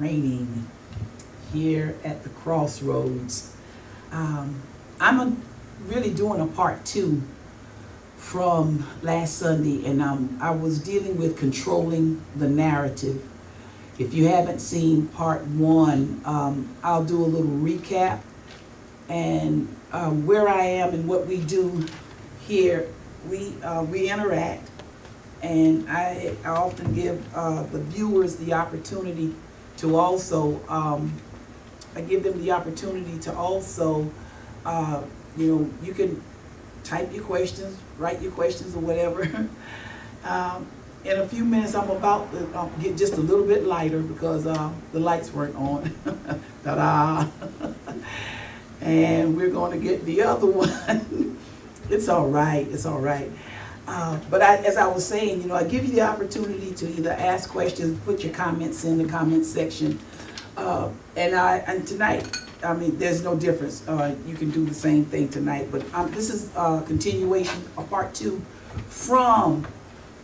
training here at the Crossroads. Really doing a part 2 from last Sunday, and I was dealing with controlling the narrative. If you haven't seen part 1, I'll do a little recap and where I am and what we do here. We interact, and I often give the viewers the opportunity to also, I give them the opportunity to also, you can type your questions, write your questions or whatever. In a few minutes, I'm about to get just a little bit lighter because the lights weren't on. Ta-da! And we're going to get the other one. It's all right. It's all right. But as I was saying, I give you the opportunity to either ask questions, put your comments in the comment section. And tonight, there's no difference. You can do the same thing tonight. But this is a continuation of part 2 from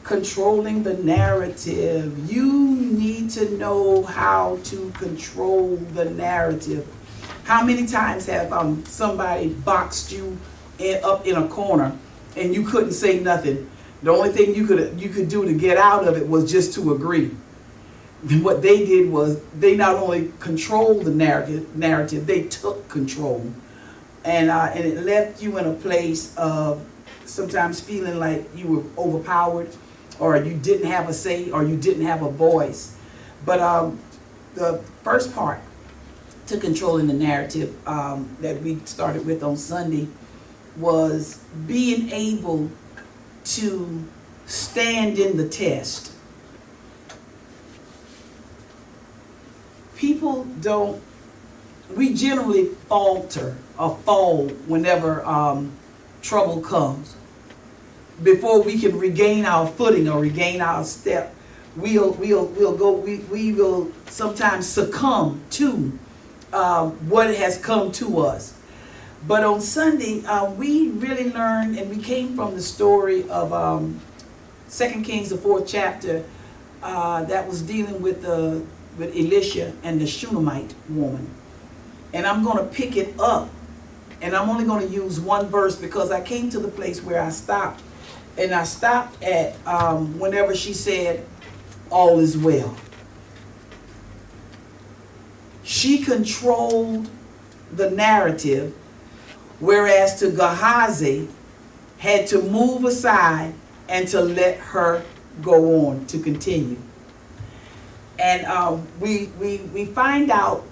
controlling the narrative. You need to know how to control the narrative. How many times have somebody boxed you up in a corner and you couldn't say nothing? The only thing you could do to get out of it was just to agree. What they did was they not only controlled the narrative, they took control, and it left you in a place of sometimes feeling like you were overpowered, or you didn't have a say, or you didn't have a voice. But the first part to controlling the narrative that we started with on Sunday was being able to stand in the test. People we generally falter or fall whenever trouble comes. Before we can regain our footing or regain our step, we will sometimes succumb to what has come to us. But on Sunday, we really learned, and we came from the story of 2 Kings, the 4th chapter, that was dealing with Elisha and the Shunammite woman. And I'm going to pick it up, and I'm only going to use one verse because I came to the place where I stopped. And I stopped at whenever she said, "All is well." She controlled the narrative, whereas to Gehazi had to move aside and to let her go on, to continue. And we find out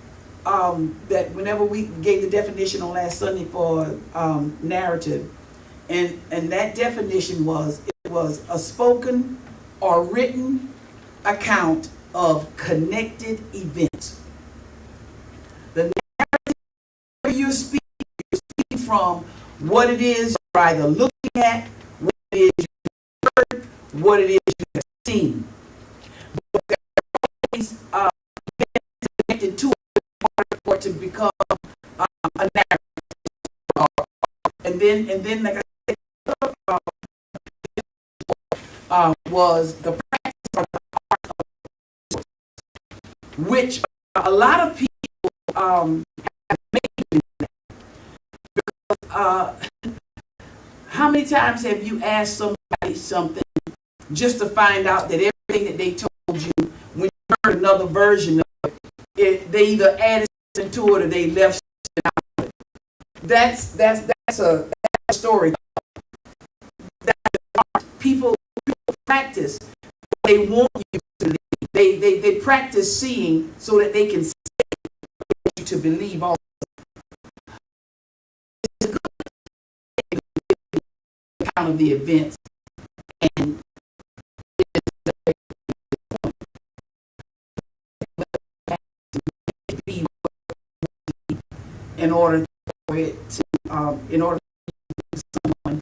that whenever we gave the definition on last Sunday for narrative, and that definition was, it was a spoken or written account of connected events. The narrative you're speaking from what it is you're either looking at, what it is you heard, what it is you have seen. But they're always connected to it for it to become a narrative. And then like I said, was the practice of the art of which a lot of people have made that. Because how many times have you asked somebody something just to find out that everything that they told you, when you heard another version of it, they either added something to it or they left something out of it? That's a story. People practice what they want you to believe. They practice seeing so that they can see you to believe also. It's a good account of the events, and in order for it to in order for someone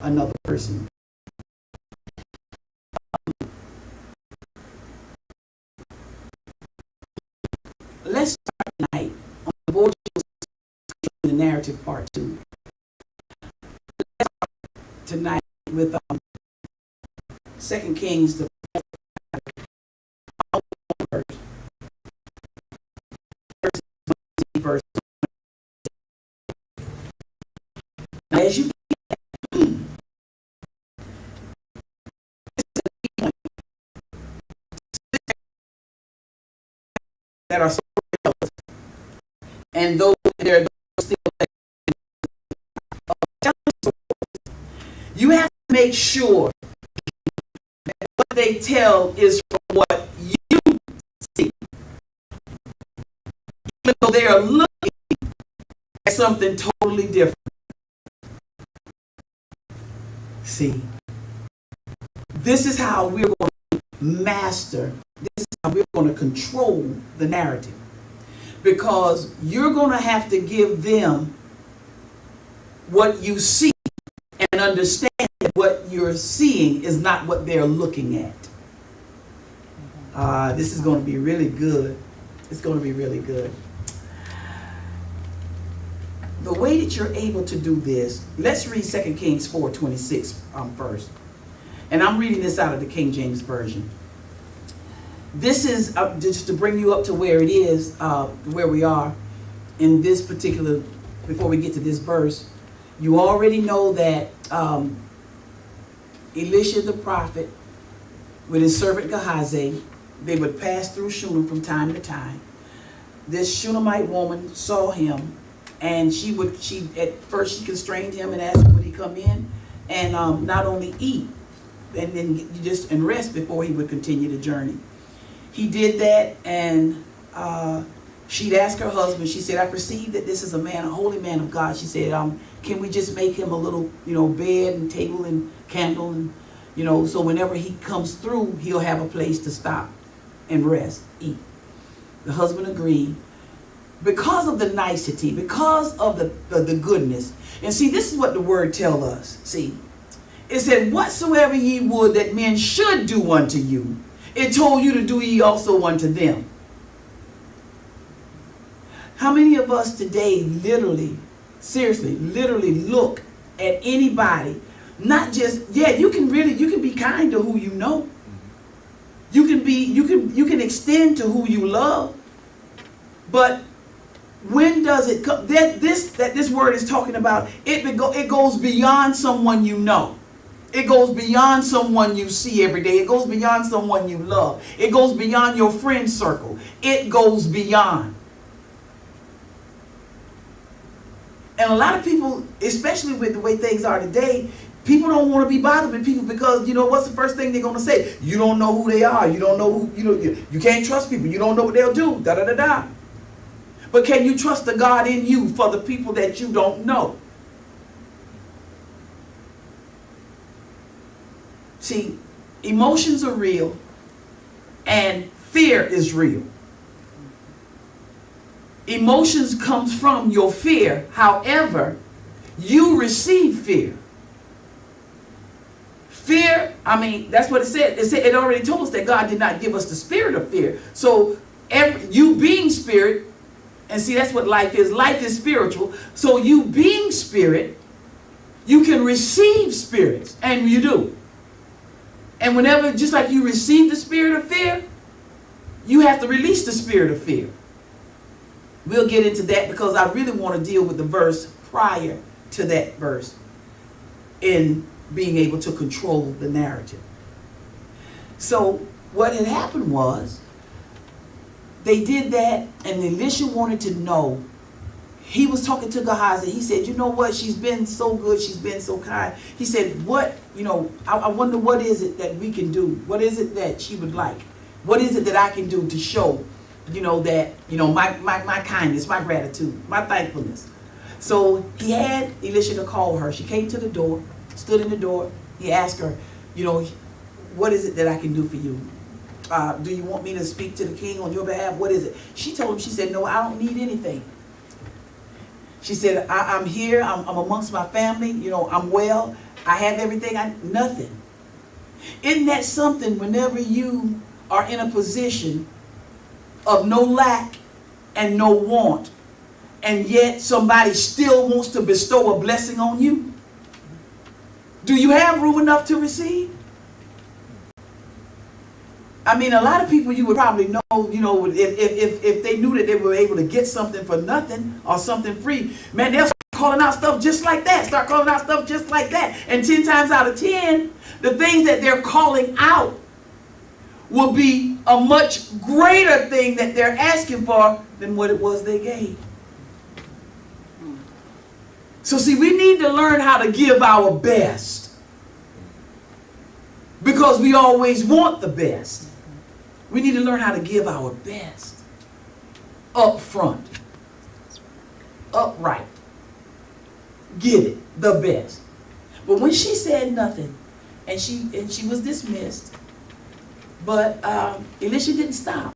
another person. Let's start tonight on the board the narrative part 2. Let's start tonight with 2 Kings, the 4th chapter. that are so jealous, and those that are still you have to make sure that what they tell is from what you see. Even though they are looking at something totally different. See, this is how we're going to master, this is how we're going to control the narrative. Because you're going to have to give them what you see and understand that what you're seeing is not what they're looking at. This is going to be really good. It's going to be really good. The way that you're able to do this, let's read 2 Kings 4:26 first. And I'm reading this out of the King James Version. This is just to bring you up to where it is, where we are in this particular, before we get to this verse. You already know that Elisha the prophet, with his servant Gehazi, they would pass through Shunem from time to time. This Shunammite woman saw him, and at first she constrained him and asked him would he come in and not only eat and then just rest before he would continue the journey. He did that, and she'd ask her husband. She said, "I perceive that this is a man, a holy man of God." She said, "Can we just make him a little, bed and table and candle, and so whenever he comes through, he'll have a place to stop and rest, eat." The husband agreed because of the nicety, because of the goodness. And see, this is what the word tells us. See, it said, "Whatsoever ye would that men should do unto you, it told you to do ye also unto them." How many of us today literally look at anybody, not just, you can be kind to who you know. You can extend to who you love. But when does it come? That this word is talking about, it goes beyond someone you know. It goes beyond someone you see every day. It goes beyond someone you love. It goes beyond your friend circle. It goes beyond. And a lot of people, especially with the way things are today, people don't want to be bothered with people because, what's the first thing they're going to say? You don't know who they are. You don't know who, you can't trust people. You don't know what they'll do. Da da da da. But can you trust the God in you for the people that you don't know? See, emotions are real and fear is real. Emotions comes from your fear. However, you receive fear. Fear, that's what it said. It already told us that God did not give us the spirit of fear. So you being spirit, and see, that's what life is. Life is spiritual. So you being spirit, you can receive spirits, and you do. And whenever, just like you receive the spirit of fear, you have to release the spirit of fear. We'll get into that because I really want to deal with the verse prior to that verse in being able to control the narrative. So what had happened was they did that, and Elisha wanted to know. He was talking to Gehazi. He said, "You know what? She's been so good. She's been so kind." He said, I wonder what is it that we can do? What is it that she would like? What is it that I can do to show, that, my kindness, my gratitude, my thankfulness. So he had Elisha to call her. She came to the door, stood in the door. He asked her, what is it that I can do for you? Do you want me to speak to the king on your behalf? What is it? She told him, she said, "No, I don't need anything." She said, I'm here. I'm amongst my family. I'm well. I have everything. Nothing. Isn't that something whenever you are in a position of no lack and no want, and yet somebody still wants to bestow a blessing on you? Do you have room enough to receive? A lot of people you would probably know, if they knew that they were able to get something for nothing or something free, man, they'll start calling out stuff just like that. And 10 times out of 10, the things that they're calling out will be a much greater thing that they're asking for than what it was they gave. So see, we need to learn how to give our best, because we always want the best. We need to learn how to give our best up front, upright. Give it the best. But when she said nothing, and she was dismissed, but Elisha didn't stop.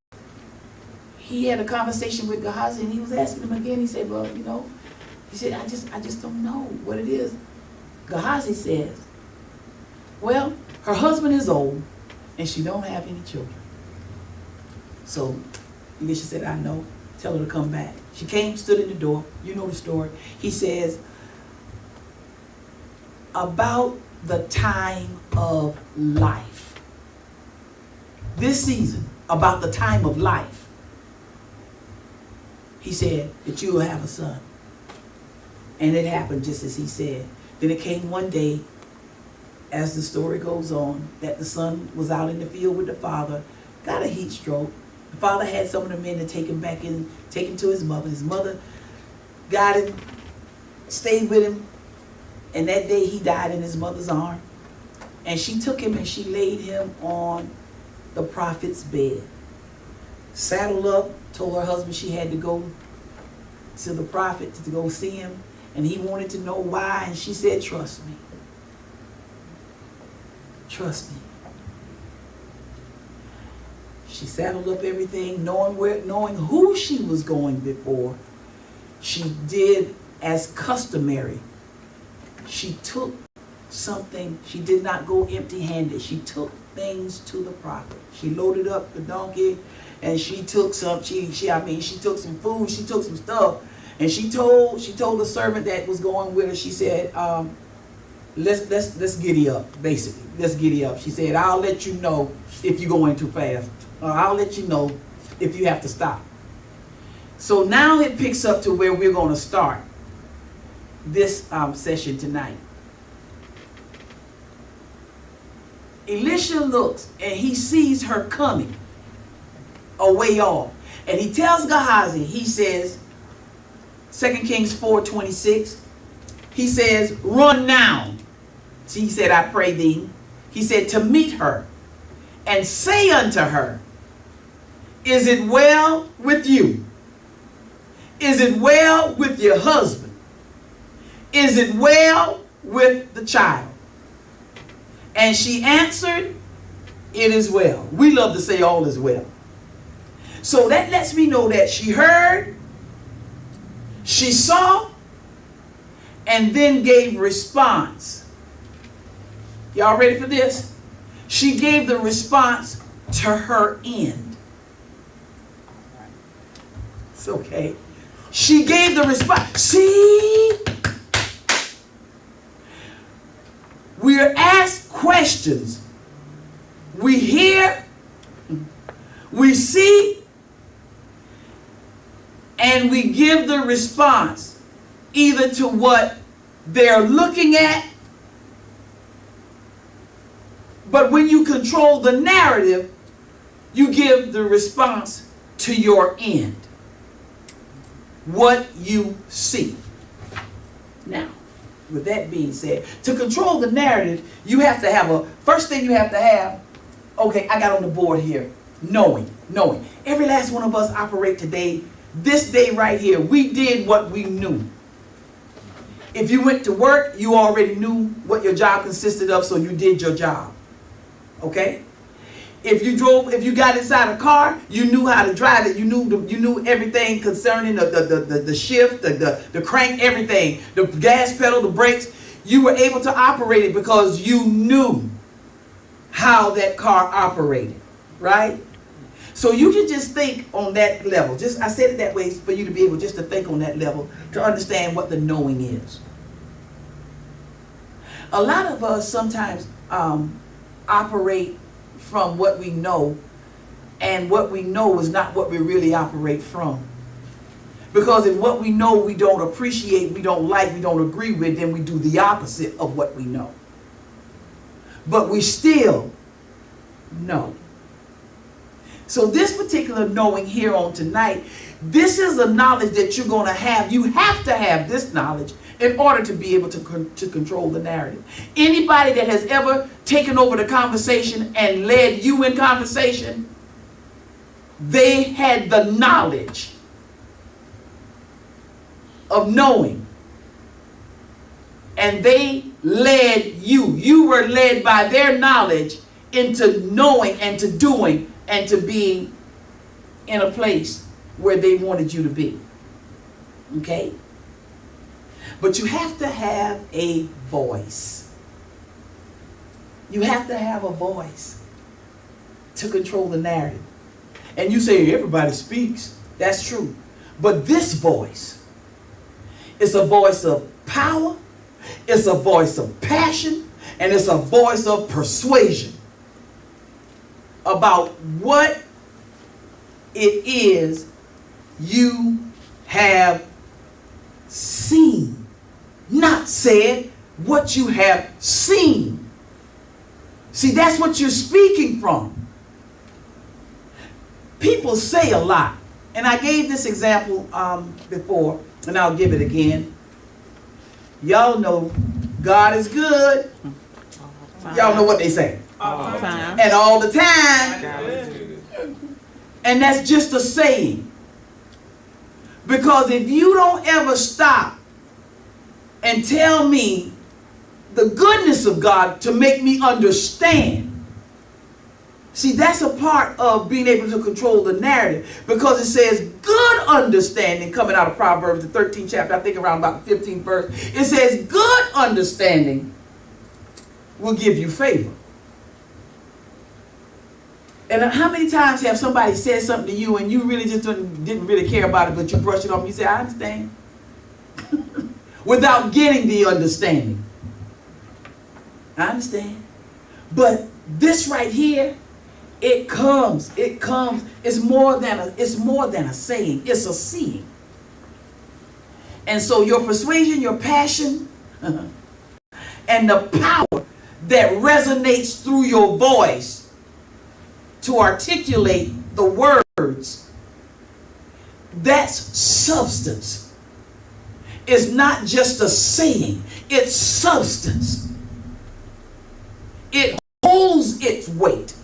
He had a conversation with Gehazi, and he was asking him again. He said, well, you know, he said, I just don't know what it is. Gehazi says, well, her husband is old, and she don't have any children. So Elisha said, I know. Tell her to come back. She came, stood in the door. You know the story. He says, about the time of life. This season, about the time of life, he said that you will have a son. And it happened just as he said. Then it came one day, as the story goes on, that the son was out in the field with the father, got a heat stroke. The father had some of the men to take him back in, take him to his mother. His mother got him, stayed with him, and that day he died in his mother's arm. And she took him and she laid him on the prophet's bed. Saddled up, told her husband she had to go to the prophet to go see him. And he wanted to know why, and she said, trust me. Trust me. She saddled up everything, knowing who she was going before. She did as customary. She took something. She did not go empty-handed. She took things to the prophet. She loaded up the donkey, and she took some. She took some food. She took some stuff, and she told the servant that was going with her. She said, let's giddy up. Basically, let's giddy up. She said, I'll let you know if you're going too fast. I'll let you know if you have to stop. So now it picks up to where we're going to start this session tonight. Elisha looks and he sees her coming a way off. And he tells Gehazi, he says, 2 Kings 4:26, he says, run now. See, he said, I pray thee. He said, to meet her and say unto her, is it well with you? Is it well with your husband? Is it well with the child? And she answered, it is well. We love to say all is well. So that lets me know that she heard, she saw, and then gave response. Y'all ready for this? She gave the response to her end. It's okay. She gave the response. See? We are asked questions. We hear, we see, and we give the response either to what they're looking at. But when you control the narrative, you give the response to your end. What you see. Now, with that being said, to control the narrative, you have to have first thing you have to have, okay, I got on the board here, knowing. Every last one of us operate today, this day right here, we did what we knew. If you went to work, you already knew what your job consisted of, so you did your job. Okay? If you got inside a car, you knew how to drive it. You knew everything concerning the shift, the crank, everything, the gas pedal, the brakes. You were able to operate it because you knew how that car operated, right? So you can just think on that level. I said it that way for you to be able just to think on that level to understand what the knowing is. A lot of us sometimes operate from what we know, and what we know is not what we really operate from. Because if what we know we don't appreciate, we don't like, we don't agree with, then we do the opposite of what we know. But we still know. So this particular knowing here on tonight, this is a knowledge that you're going to have. You have to have this knowledge in order to be able to control the narrative. Anybody that has ever taken over the conversation and led you in conversation, they had the knowledge of knowing. And they led you. You were led by their knowledge into knowing and to doing and to being in a place where they wanted you to be. Okay? But you have to have a voice. You have to have a voice to control the narrative. And you say everybody speaks. That's true. But this voice is a voice of power, it's a voice of passion, and it's a voice of persuasion about what it is you have seen. Not said, what you have seen. See, that's what you're speaking from. People say a lot. And I gave this example before, and I'll give it again. Y'all know God is good. Y'all know what they say. All the time. And all the time. And that's just a saying. Because if you don't ever stop and tell me the goodness of God to make me understand. See, that's a part of being able to control the narrative, because it says good understanding, coming out of Proverbs, the 13th chapter, I think around about the 15th verse. It says good understanding will give you favor. And how many times have somebody said something to you and you really just didn't really care about it, but you brush it off and you say, I understand. Without getting the understanding. I understand. But this right here, it comes, it's more than a saying, it's a seeing. And so your persuasion, your passion, and the power that resonates through your voice to articulate the words, that's substance. It's not just a saying, it's substance. It holds its weight.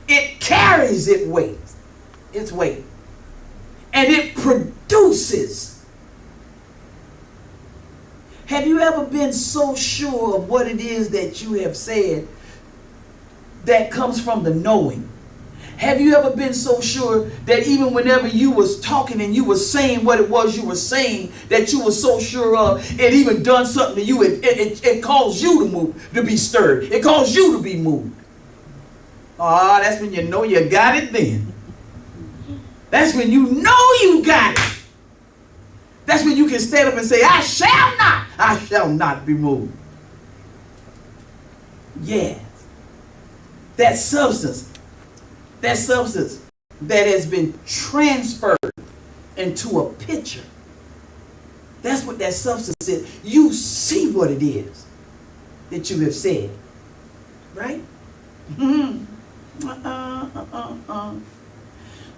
It carries its weight. And it produces. Have you ever been so sure of what it is that you have said that comes from the knowing? Have you ever been so sure that even whenever you was talking and you were saying what it was you were saying, that you were so sure of, it even done something to you, it caused you to move, to be stirred. It caused you to be moved. Ah, that's when you know you got it then. That's when you know you got it. That's when you can stand up and say, I shall not be moved. Yes. That substance that has been transferred into a picture. That's what that substance is. You see what it is that you have said. Right?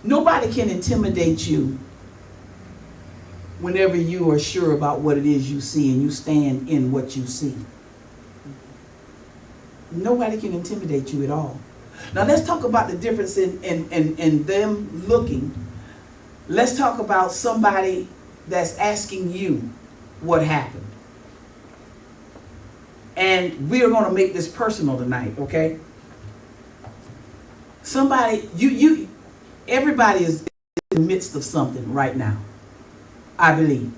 Nobody can intimidate you whenever you are sure about what it is you see and you stand in what you see. Nobody can intimidate you at all. Now let's talk about the difference in them looking. Let's talk about somebody that's asking you what happened. And we are going to make this personal tonight, okay? Somebody, everybody is in the midst of something right now, I believe.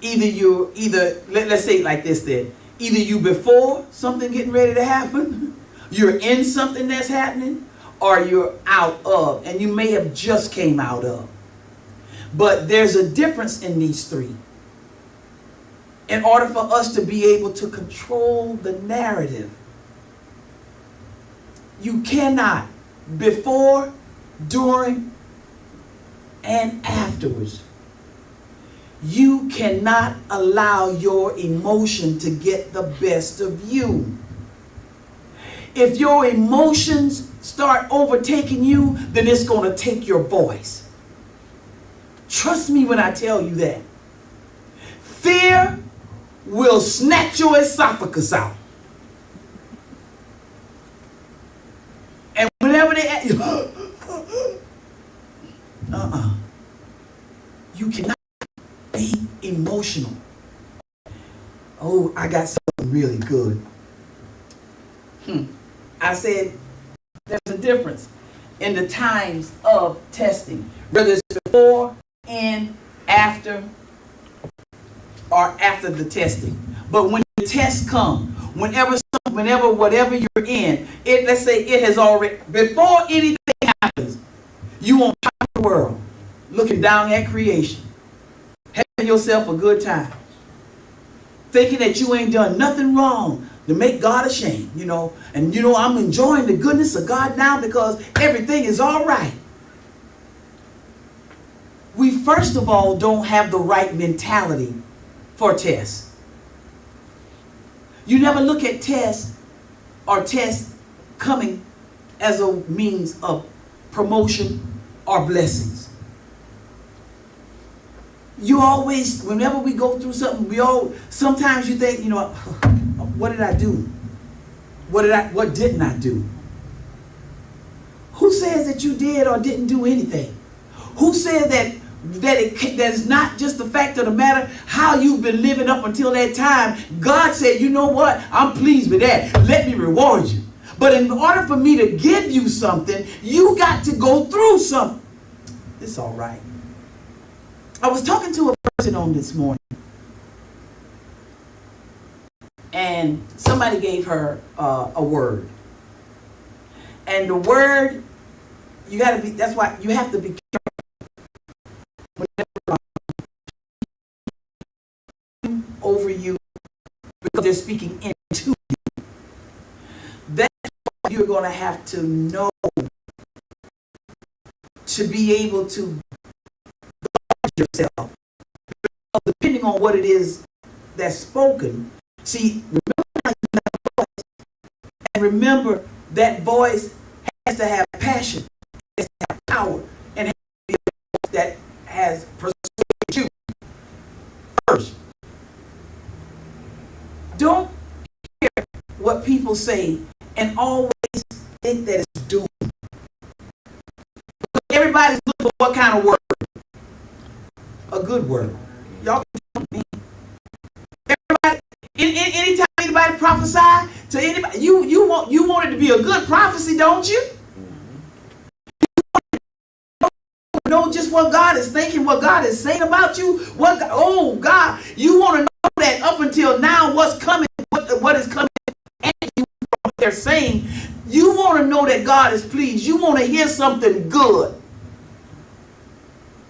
Let's say it like this then. Either you before something getting ready to happen, you're in something that's happening, or you're out of, and you may have just came out of. But there's a difference in these three. In order for us to be able to control the narrative, you cannot, before, during, and afterwards, you cannot allow your emotion to get the best of you. If your emotions start overtaking you, then it's going to take your voice. Trust me when I tell you that. Fear will snatch your esophagus out. And whenever they ask you, you cannot be emotional. Oh, I got something really good. I said there's a difference in the times of testing, whether it's before and after or after the testing. But when the test comes, whenever whatever you're in, let's say it has already, before anything happens, you on top of the world, looking down at creation, having yourself a good time, thinking that you ain't done nothing wrong to make God ashamed, and I'm enjoying the goodness of God now because everything is all right. We first of all don't have the right mentality for tests. You never look at tests coming as a means of promotion or blessings. You always, whenever we go through something, sometimes you think, what did I do? What didn't I do? Who says that you did or didn't do anything? Who says that's not just the fact of the matter how you've been living up until that time? God said, you know what? I'm pleased with that. Let me reward you. But in order for me to give you something, you got to go through something. It's all right. I was talking to a person on this morning, and somebody gave her a word. And the word, that's why you have to be careful over you, because they're speaking into you. That's why you're going to have to know to be able to guard yourself. Depending on what it is that's spoken. See, remember how you have a voice. And remember that voice has to have passion, has to have power, and has to be a voice that has persuaded you first. Don't hear what people say and always think that it's doom. Everybody's looking for what kind of word? A good word. Y'all can tell me. Everybody, anytime anybody prophesy to anybody, you want it to be a good prophecy, don't you? You know just what God is thinking, what God is saying about you. God, you want to know that up until now, what's coming, what is coming at you, what they're saying. You want to know that God is pleased. You want to hear something good.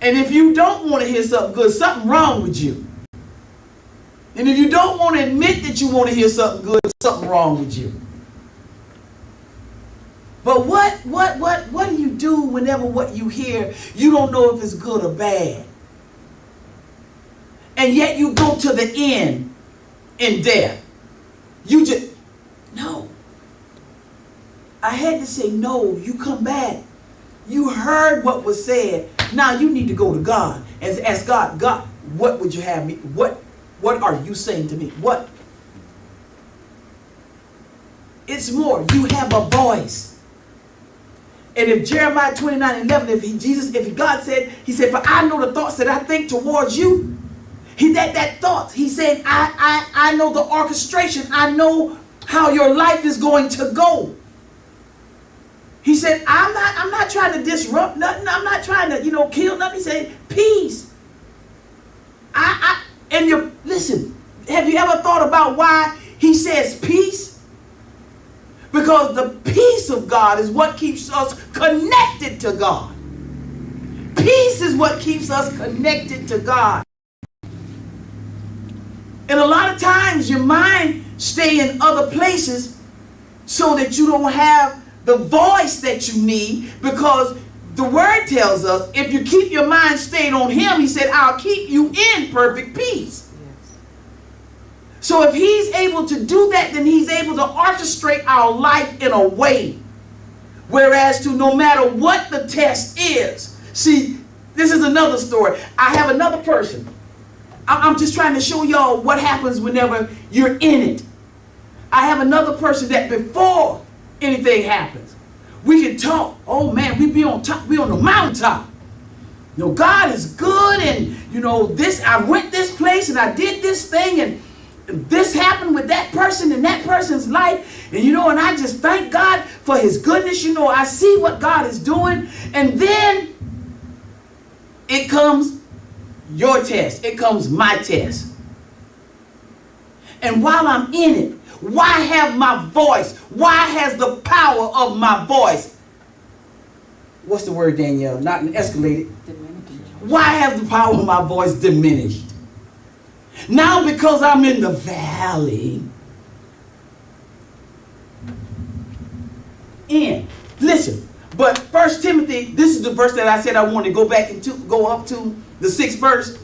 And if you don't want to hear something good, something wrong with you. And if you don't want to admit that you want to hear something good, something wrong with you. But what do you do whenever what you hear, you don't know if it's good or bad? And yet you go to the end in death. No. I had to say, no, you come back. You heard what was said. Now you need to go to God and ask God, what would you have me? What are you saying to me? What? It's more. You have a voice. And if Jeremiah 29:11, if God said, he said, for I know the thoughts that I think towards you. That thought, he said, I know the orchestration. I know how your life is going to go. He said, I'm not trying to disrupt nothing. I'm not trying to, kill nothing. He said, peace. Listen, have you ever thought about why he says peace? Because the peace of God is what keeps us connected to God. Peace is what keeps us connected to God. And a lot of times your mind stay in other places so that you don't have the voice that you need, because the word tells us if you keep your mind stayed on him, he said, I'll keep you in perfect peace. Yes. So if he's able to do that, then he's able to orchestrate our life in a way Whereas to no matter what the test is. See, this is another story. I have another person. I'm just trying to show y'all what happens whenever you're in it. I have another person that before anything happens, we can talk. Oh man, we be on top. We on the mountaintop. You know, God is good, and you know this. I went this place and I did this thing, and this happened with that person in that person's life, and you know, and I just thank God for His goodness. You know, I see what God is doing, and then it comes your test. It comes my test, and while I'm in it, why have my voice? Why has the power of my voice? What's the word, Danielle? Not escalated. Why has the power of my voice diminished? Now because I'm in the valley. Listen, but 1 Timothy, this is the verse that I said I wanted to go up to the 6th verse.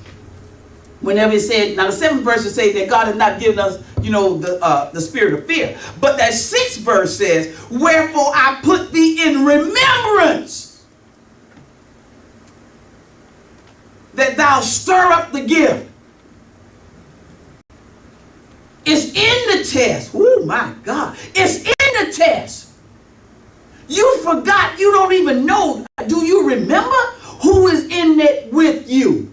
Whenever it said, now the 7th verse will say that God has not given us, you know, the spirit of fear. But that 6th verse says, wherefore I put thee in remembrance, that thou stir up the gift. It's in the test. Oh my God. It's in the test. You forgot. You don't even know. Do you remember who is in it with you?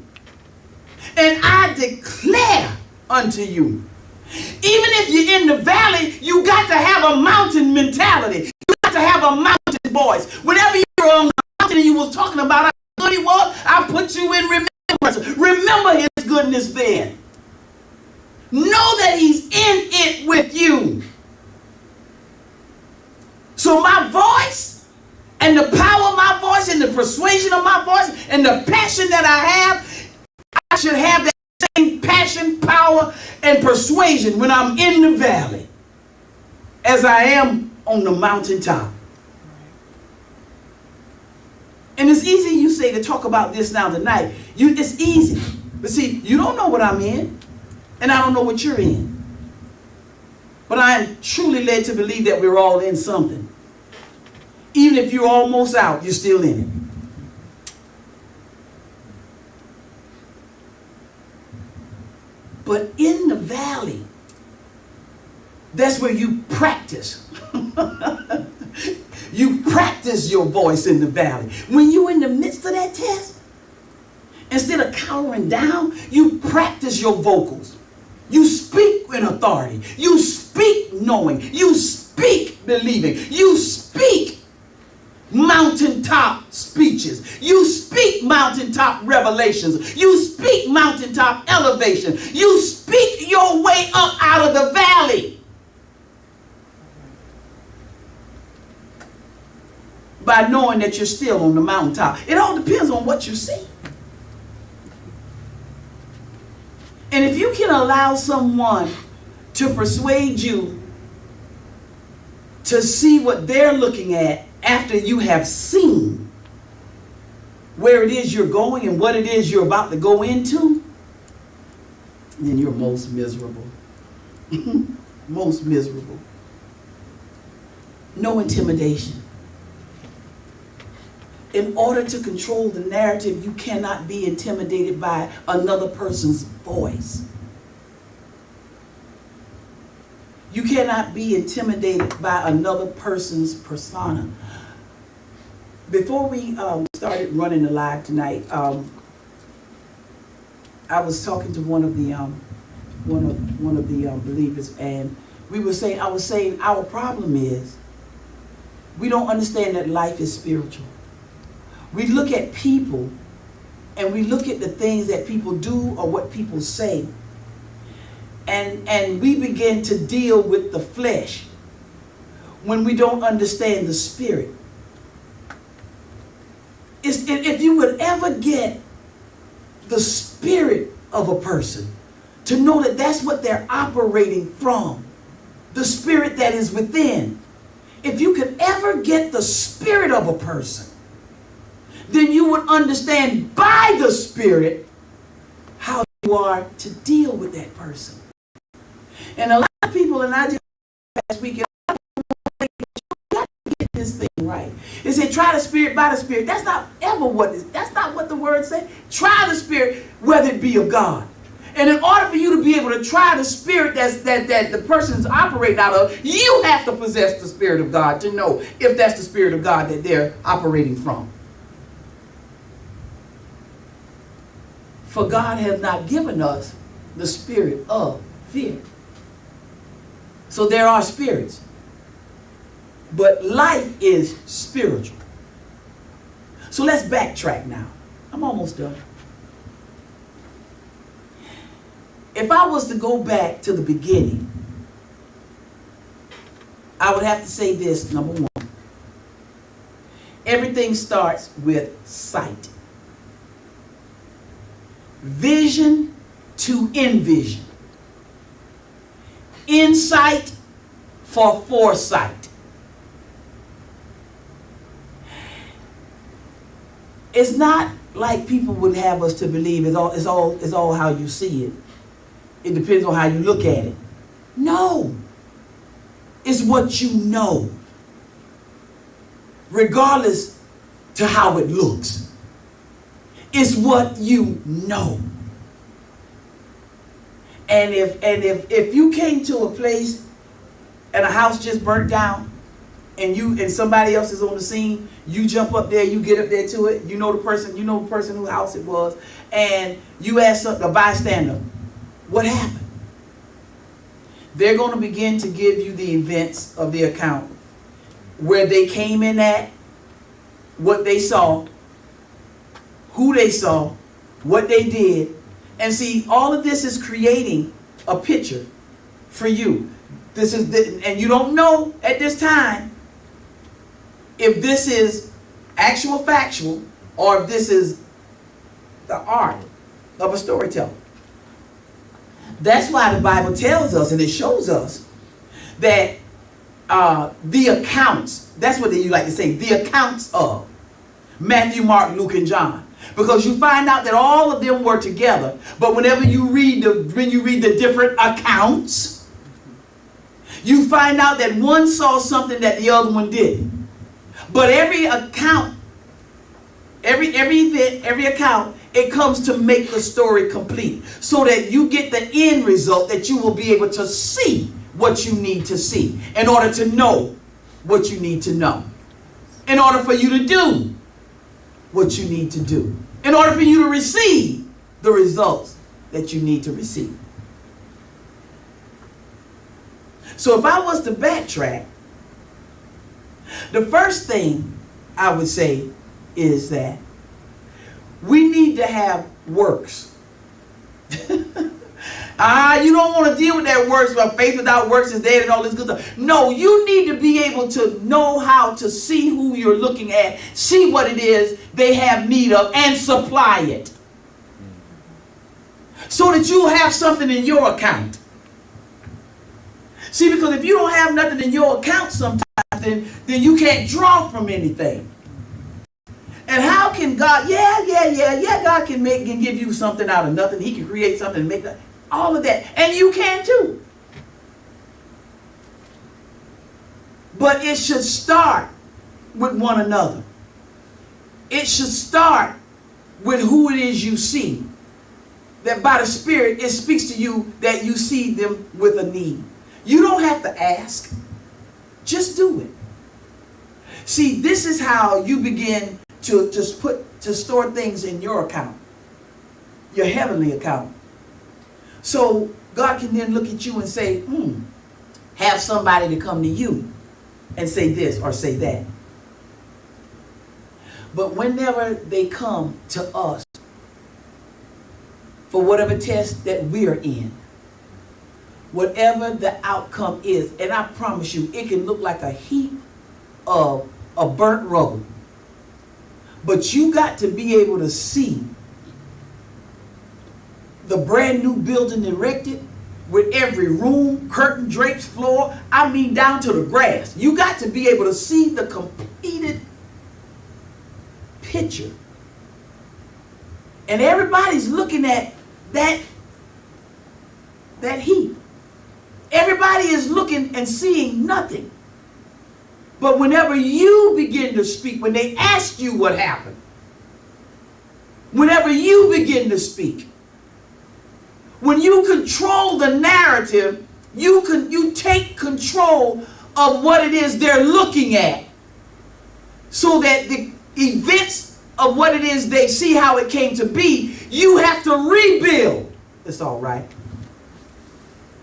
And I declare unto you, even if you're in the valley, you got to have a mountain mentality. You got to have a mountain voice. Whenever you're on the mountain and you was talking about how good He was, I put you in remembrance. Remember His goodness then. Know that He's in it with you. So my voice and the power of my voice and the persuasion of my voice and the passion that I have, I should have that same passion, power, and persuasion when I'm in the valley as I am on the mountaintop. And it's easy, you say, to talk about this now tonight. It's easy. But see, you don't know what I'm in, and I don't know what you're in. But I am truly led to believe that we're all in something. Even if you're almost out, you're still in it. But in the valley, that's where you practice. You practice your voice in the valley. When you're in the midst of that test, instead of cowering down, you practice your vocals. You speak in authority. You speak knowing. You speak believing. You speak mountaintop speeches. You speak mountaintop revelations. You speak mountaintop elevation. You speak your way up out of the valley. By knowing that you're still on the mountaintop. It all depends on what you see. And if you can allow someone to persuade you to see what they're looking at after you have seen where it is you're going and what it is you're about to go into, then you're most miserable. Most miserable. No intimidation. In order to control the narrative, you cannot be intimidated by another person's voice. You cannot be intimidated by another person's persona. Before we started running the live tonight, I was talking to one of the believers, and I was saying our problem is we don't understand that life is spiritual. We look at people and we look at the things that people do or what people say, and we begin to deal with the flesh when we don't understand the spirit. If you would ever get the spirit of a person, to know that that's what they're operating from, the spirit that is within. If you could ever get the spirit of a person, then you would understand by the Spirit how you are to deal with that person. And a lot of people, and I just last week, you got to get this this thing right. It said, try the spirit by the spirit. That's not what the word said. Try the spirit, whether it be of God. And in order for you to be able to try the spirit that the person's operating out of, you have to possess the Spirit of God to know if that's the Spirit of God that they're operating from. For God has not given us the spirit of fear. So there are spirits. But life is spiritual. So let's backtrack now. I'm almost done. If I was to go back to the beginning, I would have to say this, number one. Everything starts with sight. Vision to envision. Insight for foresight. It's not like people would have us to believe it's all how you see it. It depends on how you look at it. No. It's what you know. Regardless to how it looks. It's what you know. And if you came to a place and a house just burnt down and somebody else is on the scene, you jump up there, you get up there to it, you know the person whose house it was, and you ask a bystander, what happened? They're going to begin to give you the events of the account, where they came in at, what they saw, who they saw, what they did. And see, all of this is creating a picture for you. And you don't know at this time if this is actual factual or if this is the art of a storyteller. That's why the Bible tells us and it shows us that the accounts, that's what they like to say, the accounts of Matthew, Mark, Luke, and John. Because you find out that all of them were together. But whenever you read the different accounts, you find out that one saw something that the other one didn't. But every account, every event, every account, it comes to make the story complete. So that you get the end result that you will be able to see what you need to see. In order to know what you need to know. In order for you to do what you need to do. In order for you to receive the results that you need to receive. So if I was to backtrack, the first thing I would say is that we need to have works. You don't want to deal with that works, but faith without works is dead and all this good stuff. No, you need to be able to know how to see who you're looking at, see what it is they have need of, and supply it. So that you'll have something in your account. See, because if you don't have nothing in your account sometimes, then you can't draw from anything. And how can God, God can give you something out of nothing. He can create something and make that. All of that. And you can too. But it should start with one another. It should start with who it is you see. That by the Spirit, it speaks to you that you see them with a need. You don't have to ask. Just do it. See, this is how you begin to store things in your account. Your heavenly account. So God can then look at you and say, have somebody to come to you and say this or say that. But whenever they come to us for whatever test that we're in, whatever the outcome is, and I promise you, it can look like a heap of burnt rubble. But you got to be able to see the brand new building erected with every room, curtain, drapes, floor, I mean down to the grass. You got to be able to see the completed picture. And everybody's looking at that heap. Everybody is looking and seeing nothing. But whenever you begin to speak, when they ask you what happened, whenever you begin to speak, when you control the narrative, you take control of what it is they're looking at, so that the events of what it is they see, how it came to be, you have to rebuild. It's all right.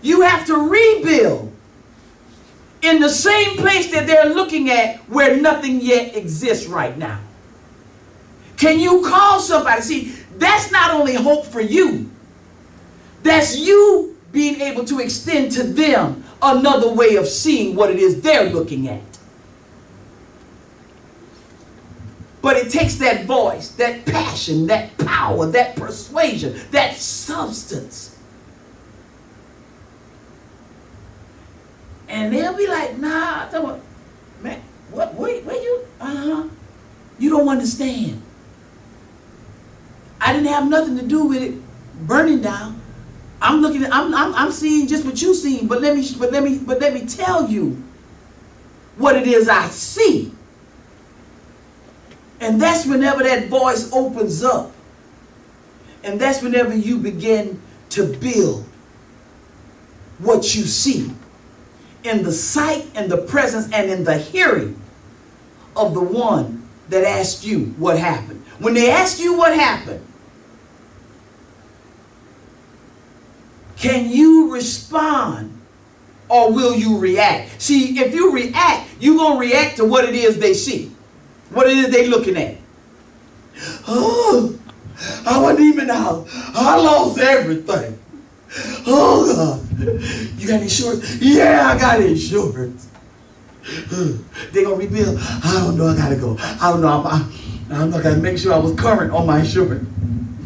You have to rebuild in the same place that they're looking at, where nothing yet exists right now. Can you call somebody? See, that's not only hope for you. That's you being able to extend to them another way of seeing what it is they're looking at. But it takes that voice, that passion, that power, that persuasion, that substance. And they'll be like, nah, man, where you? You don't understand. I didn't have nothing to do with it burning down. I'm seeing just what you seen, but let me tell you what it is I see. And that's whenever that voice opens up. And that's whenever you begin to build what you see in the sight and the presence and in the hearing of the one that asked you what happened. When they ask you what happened, can you respond or will you react? See, if you react, you're going to react to what it is they see. What it is they looking at. Oh, I wasn't even out. I lost everything. Oh, God. You got insurance? Yeah, I got insurance. They going to rebuild? I don't know. I got to go. I don't know. I'm not going to make sure I was current on my insurance.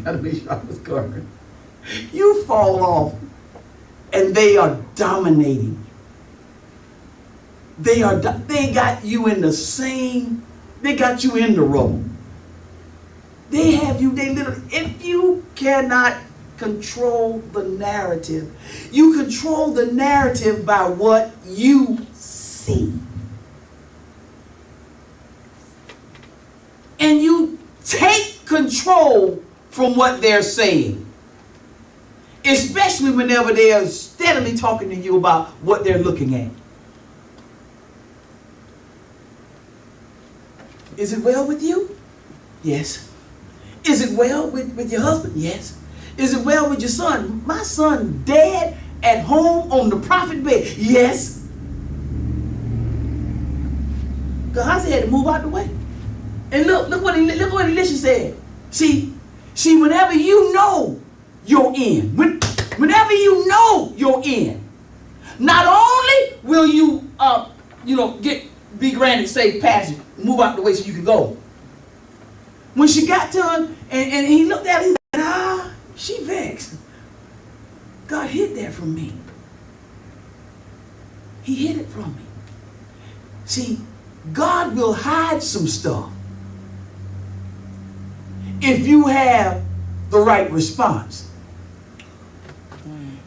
Got to make sure I was current. You fall off and they are dominating. They got you in the same. They got you in the rubble. They have you, if you cannot control the narrative, you control the narrative by what you see. And you take control from what they're saying. Especially whenever they are steadily talking to you about what they're looking at. Is it well with you? Yes. Is it well with your husband? Yes. Is it well with your son? My son dead at home on the prophet bed? Yes. Gehazi had to move out the way. And look what Elisha said. See, whenever you know you're in, whenever you know you're in, not only will you be granted safe passage, move out the way so you can go. When she got to him, and he looked at her, he said, she vexed. God hid that from me. He hid it from me. See, God will hide some stuff if you have the right response.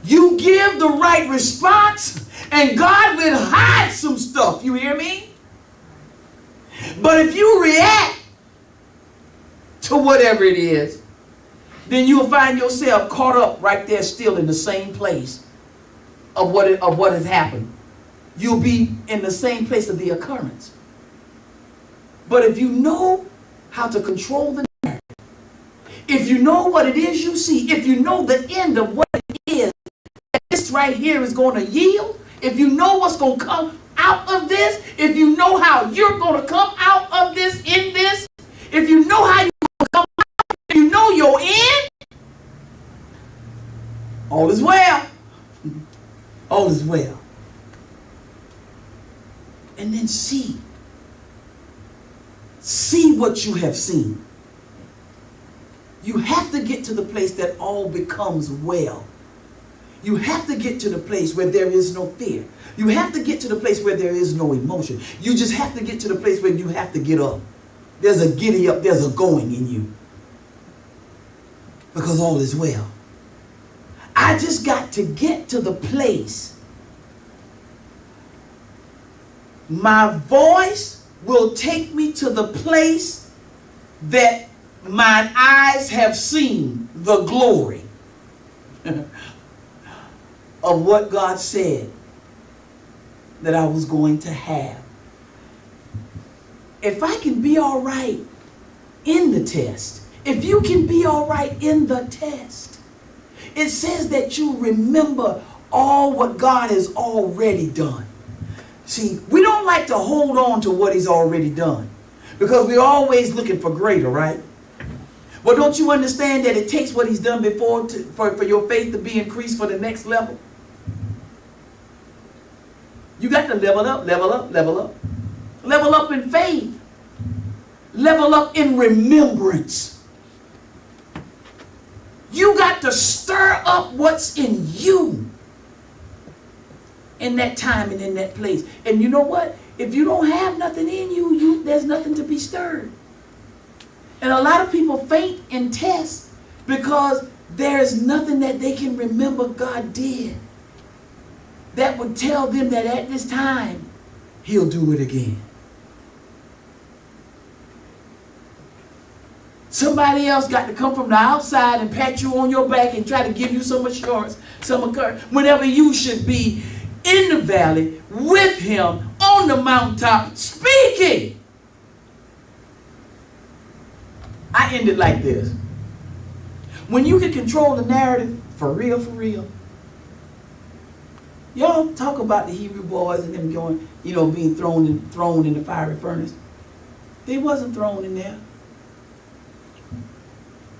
You give the right response, and God will hide some stuff. You hear me? But if you react to whatever it is, then you'll find yourself caught up right there still in the same place of what has happened. You'll be in the same place of the occurrence. But if you know how to control the narrative, if you know what it is you see, if you know the end of what it is that this right here is going to yield, if you know what's going to come out of this, if you know how you're going to come out of this in this, if you know how you're going to come out, if you know you're in, all is well. All is well. And then see what you have seen. You have to get to the place that all becomes well. You have to get to the place where there is no fear. You have to get to the place where there is no emotion. You just have to get to the place where you have to get up. There's a giddy up, there's a going in you. Because all is well. I just got to get to the place My voice will take me to the place that mine eyes have seen the glory of what God said that I was going to have. If I can be all right in the test, if you can be all right in the test, it says that you remember all what God has already done. See, we don't like to hold on to what he's already done because we're always looking for greater, right? Well, don't you understand that it takes what he's done before for your faith to be increased for the next level? You got to level up, level up, level up. Level up in faith. Level up in remembrance. You got to stir up what's in you in that time and in that place. And you know what? If you don't have nothing in you, there's nothing to be stirred. And a lot of people faint in tests because there's nothing that they can remember God did that would tell them that at this time, he'll do it again. Somebody else got to come from the outside and pat you on your back and try to give you some assurance, some encouragement, whenever you should be in the valley with him on the mountaintop speaking. I end it like this. When you can control the narrative, for real, y'all talk about the Hebrew boys and them going, being thrown in the fiery furnace. They wasn't thrown in there.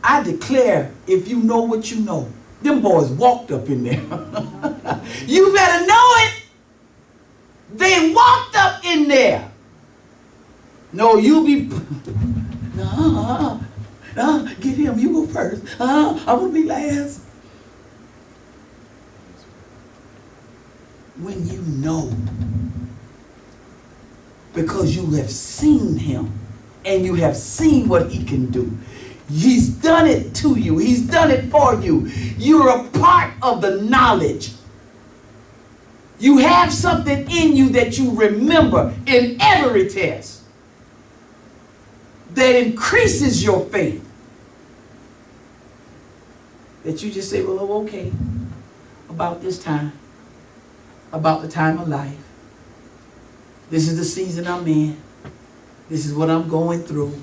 I declare, if you know what you know, them boys walked up in there. You better know it. They walked up in there. No, you be... get him. You go first. I'm going to be last. When you know, because you have seen him and you have seen what he can do. He's done it to you. He's done it for you. You're a part of the knowledge. You have something in you that you remember in every test that increases your faith. That you just say, well, okay, about this time, about the time of life. This is the season I'm in. This is what I'm going through.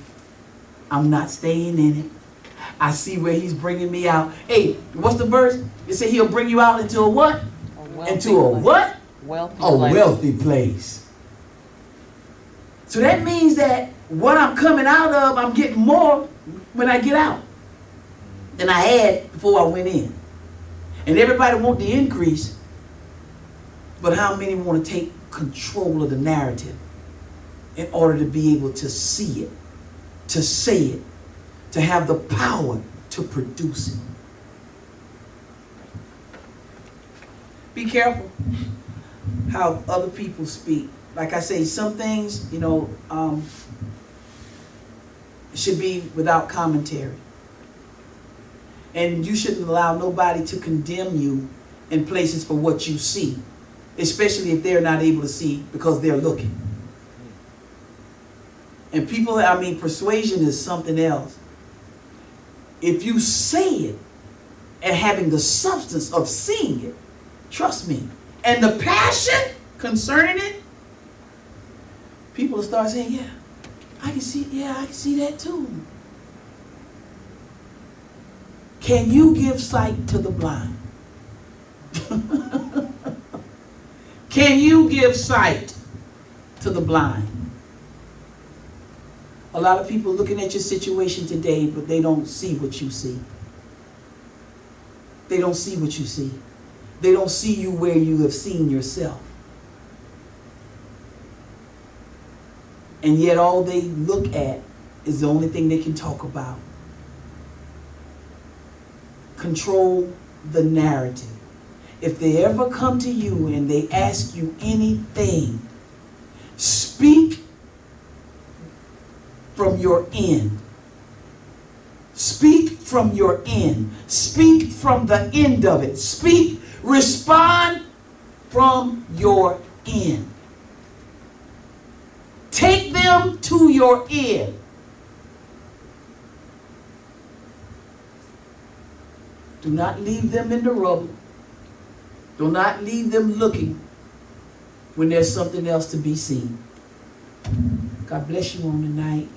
I'm not staying in it. I see where he's bringing me out. Hey, what's the verse? It said he'll bring you out into a what? Into a what? Wealthy place. So that means that what I'm coming out of, I'm getting more when I get out than I had before I went in. And everybody want the increase, but how many want to take control of the narrative in order to be able to see it, to say it, to have the power to produce it? Be careful how other people speak. Like I say, some things, should be without commentary. And you shouldn't allow nobody to condemn you in places for what you see, especially if they're not able to see because they're looking. And people, persuasion is something else. If you say it and having the substance of seeing it, trust me, and the passion concerning it, people will start saying, yeah, I can see that too. Can you give sight to the blind? Can you give sight to the blind? A lot of people looking at your situation today, but they don't see what you see. They don't see what you see. They don't see you where you have seen yourself. And yet all they look at is the only thing they can talk about. Control the narrative. If they ever come to you and they ask you anything, speak from your end. Speak from your end. Speak from the end of it. Respond from your end. Take them to your end. Do not leave them in the rubble. Do not leave them looking when there's something else to be seen. God bless you on tonight.